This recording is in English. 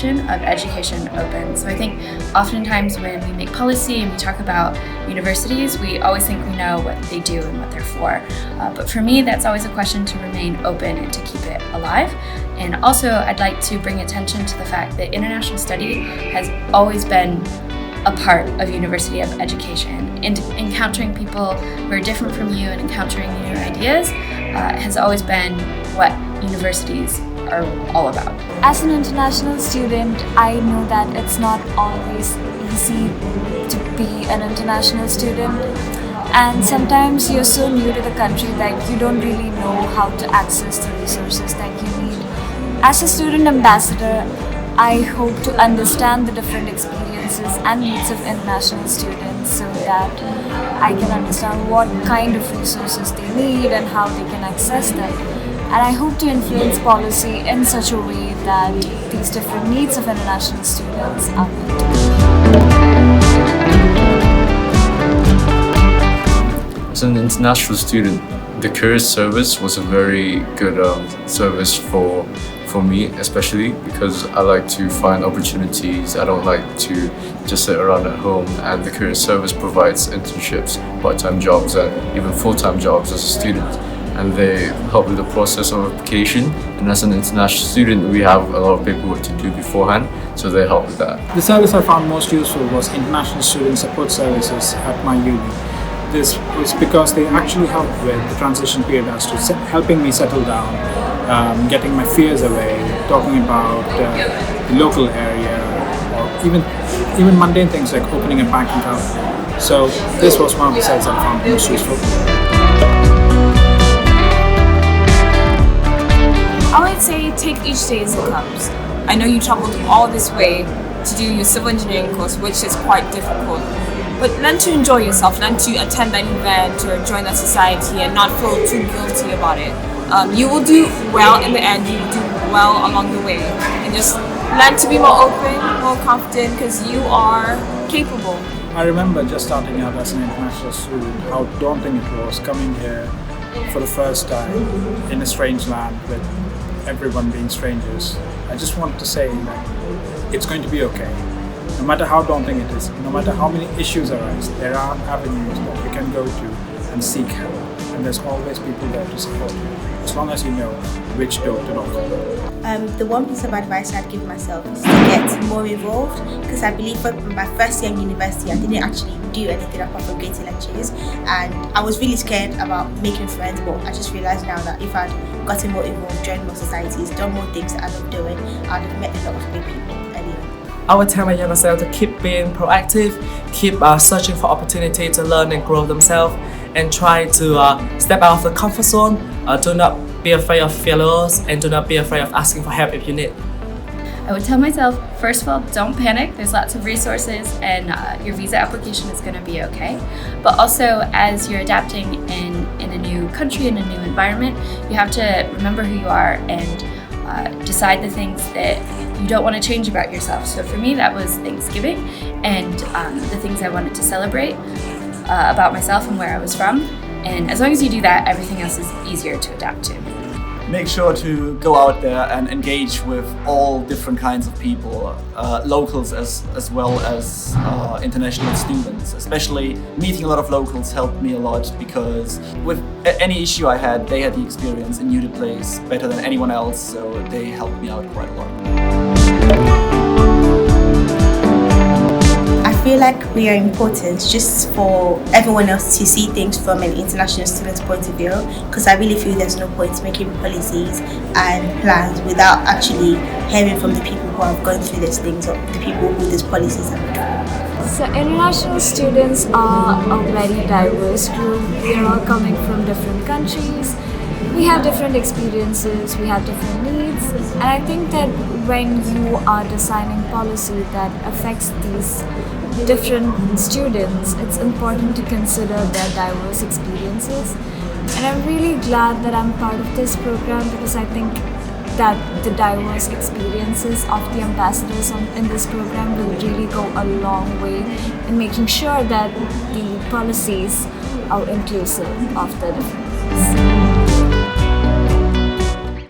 question of education open. So I think oftentimes when we make policy and we talk about universities, we always think we know what they do and what they're for. But for me, that's always a question to remain open and to keep it alive. And also, I'd like to bring attention to the fact that international study has always been a part of university of education, and encountering people who are different from you and encountering new ideas has always been what universities are all about. As an international student, I know that it's not always easy to be an international student, and sometimes you're so new to the country that you don't really know how to access the resources that you need. As a student ambassador, I hope to understand the different experiences and needs of international students so that I can understand what kind of resources they need and how they can access them. And I hope to influence policy in such a way that these different needs of international students are met. As an international student, the career service was a very good service for me, especially because I like to find opportunities. I don't like to just sit around at home, and the career service provides internships, part-time jobs, and even full-time jobs as a student, and they help with the process of application. And as an international student, we have a lot of paperwork to do beforehand, so they help with that. The service I found most useful was International Student Support Services at my uni. This was because they actually helped with the transition period as to helping me settle down, getting my fears away, talking about the local area, or even mundane things like opening a bank account. So this was one of the sites I found most useful. I would say take each day as it comes. I know you traveled all this way to do your civil engineering course, which is quite difficult. But learn to enjoy yourself, learn to attend that event or join that society and not feel too guilty about it. You will do well in the end, you will do well along the way. And just learn to be more open, more confident, because you are capable. I remember just starting out as an international student, how daunting it was coming here for the first time in a strange land with everyone being strangers. I just want to say that it's going to be okay. No matter how daunting it is, no matter how many issues arise, there are avenues that we can go to and seek help. And there's always people there to support you, as long as you know which door to knock on. The one piece of advice I'd give myself is to get more involved, because I believe for my first year in university I didn't actually do anything apart from going to lectures, and I was really scared about making friends, but I just realised now that if I'd gotten more involved, joined more societies, done more things that I love doing, I'd have met a lot of great people earlier. I would tell my younger self to keep being proactive, keep searching for opportunity to learn and grow themselves, and try to step out of the comfort zone. Do not be afraid of failures, and do not be afraid of asking for help if you need. I would tell myself, first of all, don't panic. There's lots of resources, and your visa application is going to be okay. But also, as you're adapting in a new country, in a new environment, you have to remember who you are and decide the things that you don't want to change about yourself. So for me, that was Thanksgiving and the things I wanted to celebrate about myself and where I was from. And as long as you do that, everything else is easier to adapt to. Make sure to go out there and engage with all different kinds of people, locals as well as international students. Especially meeting a lot of locals helped me a lot, because with any issue I had, they had the experience and knew the place better than anyone else, so they helped me out quite a lot. I feel like we are important just for everyone else to see things from an international student's point of view, because I really feel there's no point making policies and plans without actually hearing from the people who have gone through these things, or the people who these policies are made for. So international students are a very diverse group. We are all coming from different countries. We have different experiences, we have different needs, and I think that when you are designing policy that affects these different students, it's important to consider their diverse experiences. And I'm really glad that I'm part of this program, because I think that the diverse experiences of the ambassadors in this program will really go a long way in making sure that the policies are inclusive of the differences.